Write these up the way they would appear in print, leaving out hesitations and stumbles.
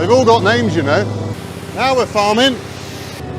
They've all got names, you know. Now we're farming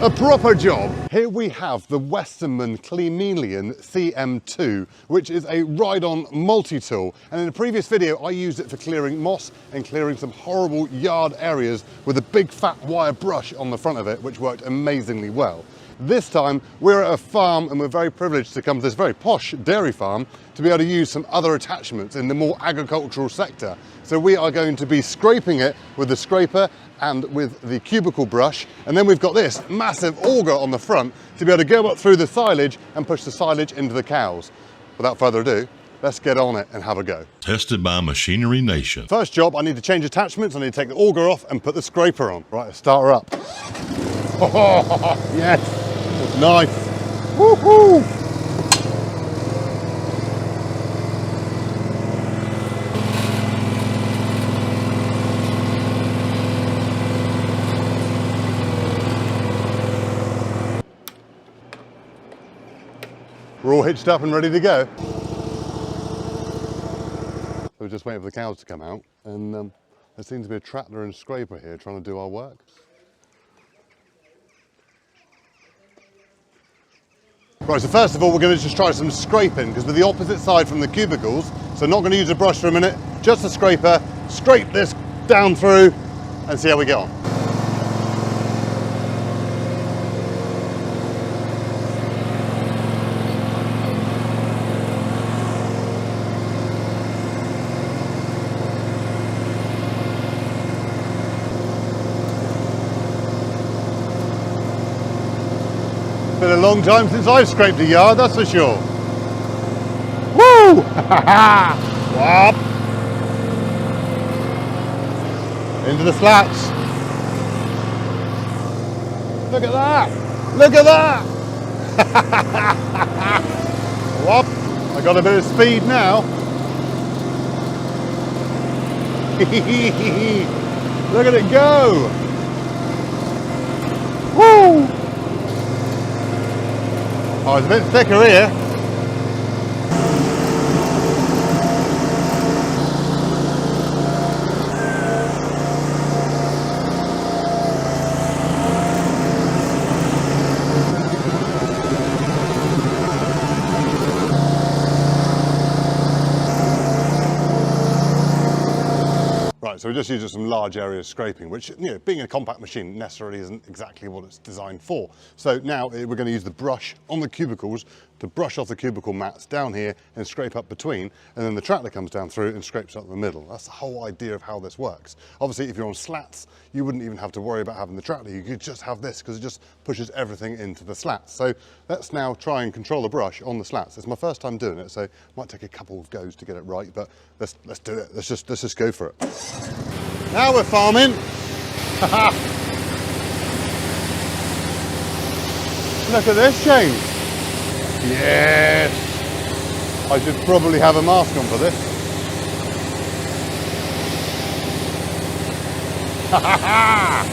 a proper job. Here we have the Westerman CM2, which is a ride-on multi-tool. And in a previous video, I used it for clearing moss and clearing some horrible yard areas with a big fat wire brush on the front of it, which worked amazingly well. This time, we're at a farm and we're very privileged to come to this very posh dairy farm to be able to use some other attachments in the more agricultural sector. So we are going to be scraping it with the scraper and with the cubicle brush. And then we've got this massive auger on the front to be able to go up through the silage and push the silage into the cows. Without further ado, let's get on it and have a go. Tested by Machinery Nation. First job, I need to change attachments. I need to take the auger off and put the scraper on. Right, let's start her up. Oh, yes, that's nice. Woohoo! We're all hitched up and ready to go. So we're just waiting for the cows to come out, and there seems to be a tractor and scraper here trying to do our work. Right, so first of all, we're going to just try some scraping, because we're the opposite side from the cubicles, so not going to use a brush for a minute, just a scraper, scrape this down through, and see how we get on. Been a long time since I've scraped a yard, that's for sure. Woo! Whop! Into the slats. Look at that! Look at that! Whop! I got a bit of speed now. Look at it go! Woo! Oh, it's a bit thicker here. Right, so we're just using some large area scraping, which, you know, being a compact machine necessarily isn't exactly what it's designed for. So now we're going to use the brush on the cubicles to brush off the cubicle mats down here and scrape up between, and then the tractor comes down through and scrapes up the middle. That's the whole idea of how this works. Obviously, if you're on slats, you wouldn't even have to worry about having the tractor. You could just have this, because it just pushes everything into the slats. So let's now try and control the brush on the slats. It's my first time doing it, so it might take a couple of goes to get it right, but let's do it. Let's just go for it. Now we're farming. Look at this, James. Yes. I should probably have a mask on for this. Ha ha ha!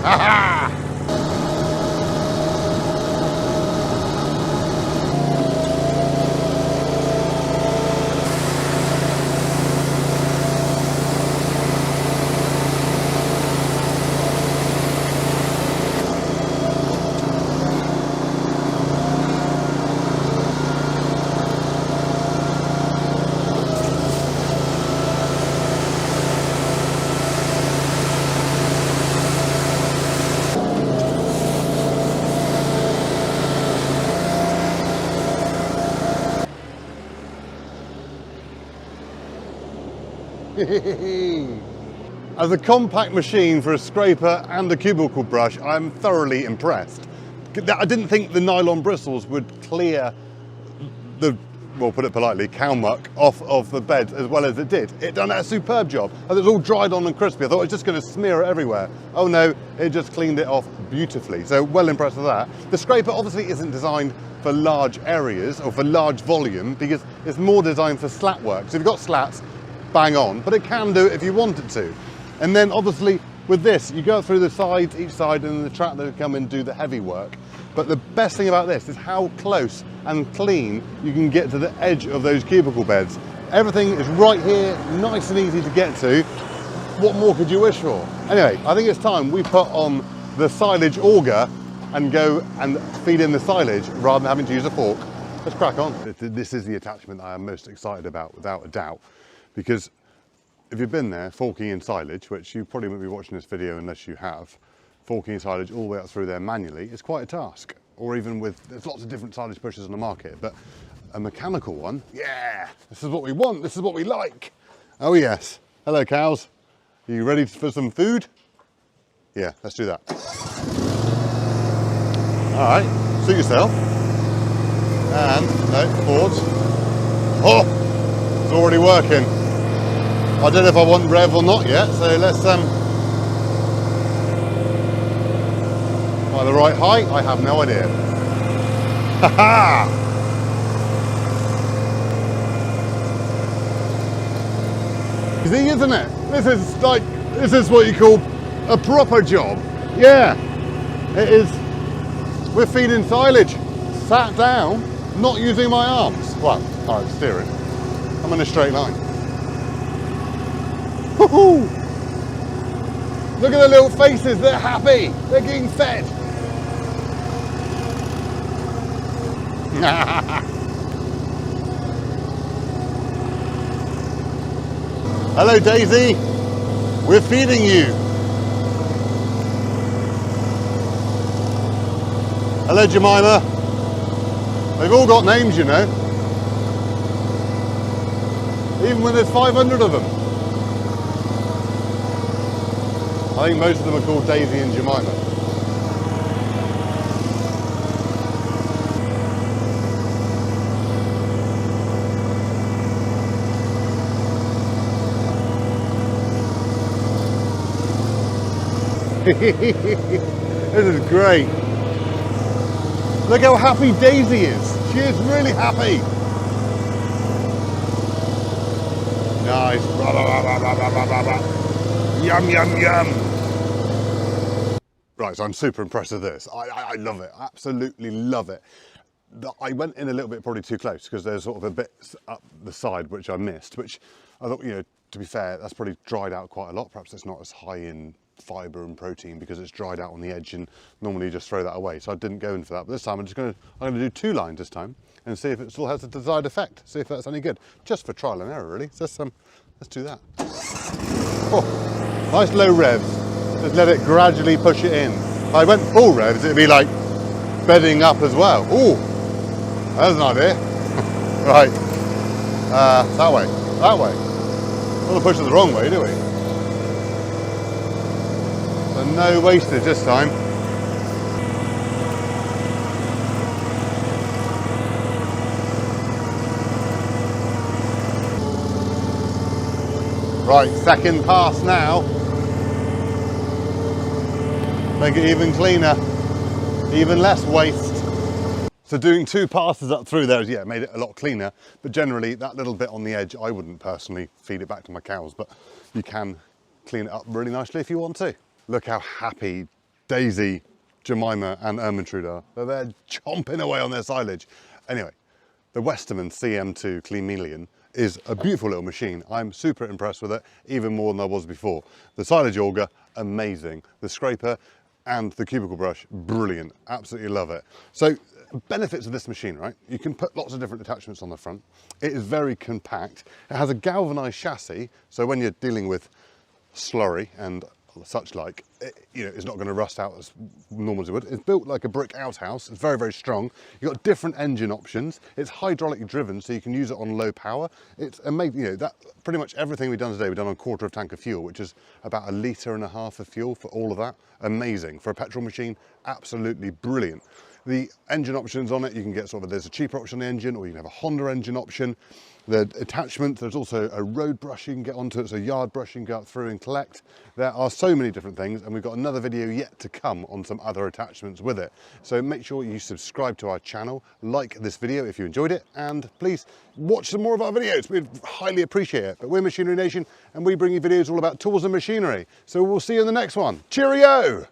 Ha ha! As a compact machine for a scraper and a cubicle brush, I'm thoroughly impressed. I didn't think the nylon bristles would clear the we'll put it politely, cow muck off of the bed as well as it did. It done a superb job. It was all dried on and crispy. I thought it was just going to smear it everywhere. Oh no, it just cleaned it off beautifully. So well impressed with that. The scraper obviously isn't designed for large areas or for large volume because it's more designed for slat work. So if you've got slats, bang on, but it can do it if you want it to. And then obviously with this, you go through the sides, each side, and the tractor will come and do the heavy work. But the best thing about this is how close and clean you can get to the edge of those cubicle beds. Everything is right here, nice and easy to get to. What more could you wish for? Anyway, I think it's time we put on the silage auger and go and feed in the silage rather than having to use a fork. Let's crack on. This is the attachment I am most excited about, without a doubt, because if you've been there forking in silage, which you probably won't be watching this video unless you have, forking in silage all the way up through there manually is quite a task. Or even with, there's lots of different silage pushers on the market, but a mechanical one, yeah, this is what we want, this is what we like. Oh yes, hello cows. Are you ready for some food? Yeah, let's do that. All right, suit yourself. And, no, forwards. Oh, it's already working. I don't know if I want rev or not yet, so let's, am I the right height? I have no idea. Ha ha! Easy, isn't it? This is what you call a proper job. Yeah, it is. We're feeding silage, sat down, not using my arms. Well, I'm steering. I'm in a straight line. Woohoo! Look at the little faces, they're happy. They're getting fed. Hello Daisy, we're feeding you. Hello Jemima. They've all got names, you know. Even when there's 500 of them. I think most of them are called Daisy and Jemima. This is great. Look how happy Daisy is. She is really happy. Nice. Yum, yum, yum. Right, so I'm super impressed with this. I love it. Absolutely love it. I went in a little bit probably too close because there's sort of a bit up the side which I missed, which I thought, you know, to be fair, that's probably dried out quite a lot. Perhaps it's not as high in fibre and protein because it's dried out on the edge, and normally you just throw that away. So I didn't go in for that. But this time I'm going to do 2 lines this time and see if it still has the desired effect. See if that's any good. Just for trial and error, really. So let's do that. Oh, nice low revs. Just let it gradually push it in. If I went full revs, it'd be like bedding up as well. Ooh, that's an idea. Right, that way, that way. Don't want to push it the wrong way, do we? So no wastage this time. Right, second pass now. Make it even cleaner, even less waste. So doing 2 passes up through there, yeah, made it a lot cleaner, but generally that little bit on the edge, I wouldn't personally feed it back to my cows, but you can clean it up really nicely if you want to. Look how happy Daisy, Jemima and Ermentrude are. They're chomping away on their silage. Anyway, the Westerman CM2 Cleanmelian is a beautiful little machine. I'm super impressed with it, even more than I was before. The silage auger, amazing. The scraper and the cubicle brush, brilliant. Absolutely love it. So benefits of this machine, right? You can put lots of different attachments on the front. It is very compact. It has a galvanized chassis, so when you're dealing with slurry and such like, it's not going to rust out as normal as it would. It's built like a brick outhouse. It's very, very strong. You've got different engine options. It's hydraulically driven, so you can use it on low power. It's amazing. That pretty much everything we've done today, we've done on 1/4 tank of fuel, which is about 1.5 litres of fuel for all of that. Amazing. For a petrol machine, absolutely brilliant. The engine options on it, you can get sort of, there's a cheaper option on the engine, or you can have a Honda engine option. The attachment, there's also a road brush you can get onto it, so yard brush you can go up through and collect. There are so many different things, and we've got another video yet to come on some other attachments with it. So make sure you subscribe to our channel, like this video if you enjoyed it, and please watch some more of our videos. We'd highly appreciate it. But we're Machinery Nation, and we bring you videos all about tools and machinery. So we'll see you in the next one. Cheerio!